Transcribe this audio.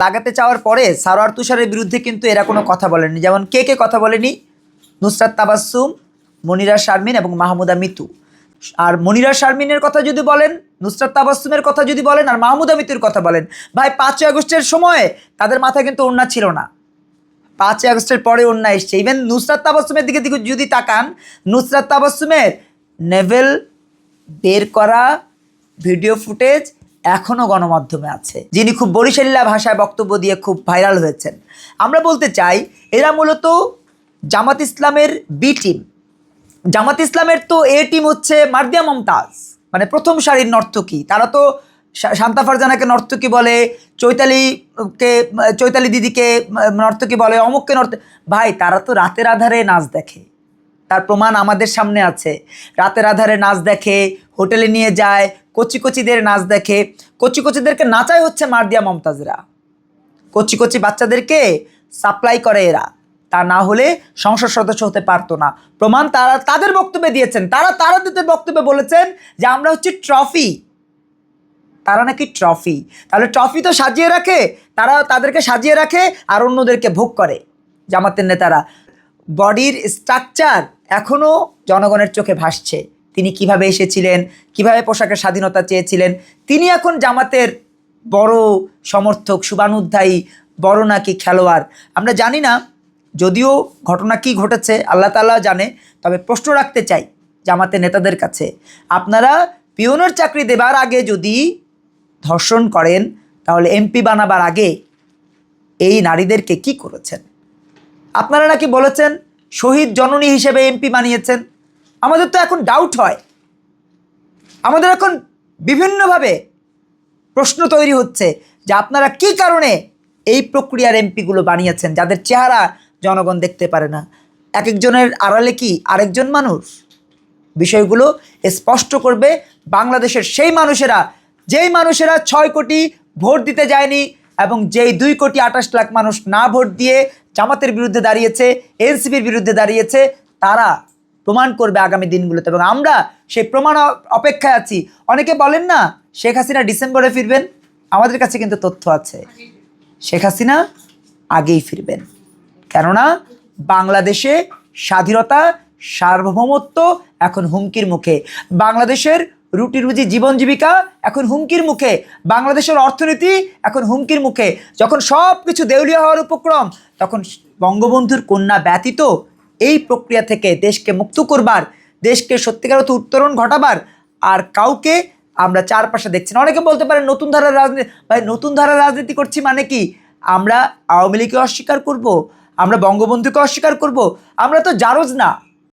লাগাতে চাওয়ার পরে সারোয়ার তুষারের বিরুদ্ধে কিন্তু এরা কোনো কথা বলেনি। যেমন কে কথা বলেনি? নুসরাত তাবাসসুম, মনিরা শারমিন এবং মাহমুদা মিতু। আর মনিরা শারমিনের কথা যদি বলেন, নুসরাত তাবাসসুমের কথা যদি বলেন, আর মাহমুদা মিতুর কথা বলেন, ভাই 5ই আগস্টের সময় তাদের মাথায় কিন্তু ওড়না ছিল না। 5ই আগস্টের পরে ওড়না এসছে। ইভেন নুসরাত তাবাসসুমের দিকে যদি তাকান, নুসরাত তাবাসসুমের নেভেল বের করা ভিডিও ফুটেজ এখনও গণমাধ্যমে আছে, যিনি খুব বরিশালীলা ভাষায় বক্তব্য দিয়ে খুব ভাইরাল হয়েছেন। আমরা বলতে চাই এরা মূলত জামাত ইসলামের বি টিম। জামাত ইসলামের তো এ টিম হচ্ছে মার্দিয়া মমতাজ, মানে প্রথম সারির নর্তকী। তারা তো শান্তা ফারজানাকে নর্তকী বলে, চৈতালি দিদিকে নর্তকী বলে, অমুককে ভাই তারা তো রাতের আধারে নাচ দেখে, তার প্রমাণ আমাদের সামনে আছে। রাতের আধারে নাচ দেখে, হোটেলে নিয়ে যায়, কচিদের নাচ দেখে। কচিদেরকে নাচাই হচ্ছে মার্দিয়া মমতাজরা। কচি বাচ্চাদেরকে সাপ্লাই করে এরা, তা না হলে সংসদ সদস্য হতে পারতো না। প্রমাণ তারা তাদের বক্তব্যে দিয়েছেন। তারা তাদের বক্তব্যে বলেছেন যে আমরা হচ্ছে ট্রফি। তারা নাকি ট্রফি। তাহলে ট্রফি তো সাজিয়ে রাখে, তারা তাদেরকে সাজিয়ে রাখে আর অন্যদেরকে ভোগ করে জামাতের নেতারা। বডির স্ট্রাকচার এখনও জনগণের চোখে ভাসছে। তিনি কিভাবে এসেছিলেন, কিভাবে পোশাকের স্বাধীনতা চেয়েছিলেন। তিনি এখন জামাতের বড় সমর্থক, শুভানুধ্যায়ী, বড় নাকি খেলোয়াড় আমরা জানি না। যদিও ঘটনা কি ঘটেছে আল্লাহ তাআলা জানে। তবে প্রশ্ন রাখতে চাই জামাতের নেতাদের কাছে, আপনারা পিওনের চাকরি দেবার আগে যদি ধর্ষণ করেন, তাহলে এমপি বানাবার আগে এই নারীদেরকে কি করেছেন? আপনারা নাকি বলেছেন শহীদ জননী হিসেবে এমপি বানিয়েছেন। আমাদের তো এখন ডাউট হয়, আমাদের এখন বিভিন্নভাবে প্রশ্ন তৈরি হচ্ছে যে আপনারা কি কারণে এই প্রক্রিয়ার এমপিগুলো বানিয়েছেন, যাদের চেহারা জনগণ দেখতে পারে না। এক একজনের আড়ালে কি আরেকজন মানুষ? বিষয়গুলো স্পষ্ট করবে বাংলাদেশের সেই মানুষেরা, যেই মানুষেরা 6 কোটি ভোট দিতে যায়নি এবং যেই 2,28,00,000 মানুষ না ভোট দিয়ে জামাতের বিরুদ্ধে দাঁড়িয়েছে, এনসিপির বিরুদ্ধে দাঁড়িয়েছে। তারা প্রমাণ করবে আগামী দিনগুলোতে এবং আমরা সেই প্রমাণ অপেক্ষায় আছি। অনেকে বলেন না শেখ হাসিনা ডিসেম্বরে ফিরবেন, আমাদের কাছে কিন্তু তথ্য আছে শেখ হাসিনা আগেই ফিরবেন। কেননা বাংলাদেশে স্বাধীনতা, সার্বভৌমত্ব এখন হুমকির মুখে। বাংলাদেশের রুটি রুজি, জীবন জীবিকা এখন হুমকির মুখে। বাংলাদেশের অর্থনীতি এখন হুমকির মুখে। যখন সব কিছু দেউলিয়া হওয়ার উপক্রম, তখন বঙ্গবন্ধুর কন্যা ব্যতীত এই প্রক্রিয়া থেকে দেশকে মুক্ত করবার, দেশকে সত্যিকার অর্থে উত্তরণ ঘটাবার আর কাউকে আমরা চারপাশে দেখছি না। অনেকে বলতে পারেন নতুন ধারার রাজনীতি। ভাই নতুন ধারার রাজনীতি করছি মানে কি? আমরা আওয়ামী লীগকে অস্বীকার করব? আমরা বঙ্গবন্ধুকে অস্বীকার করব? আমরা তো জারজ না।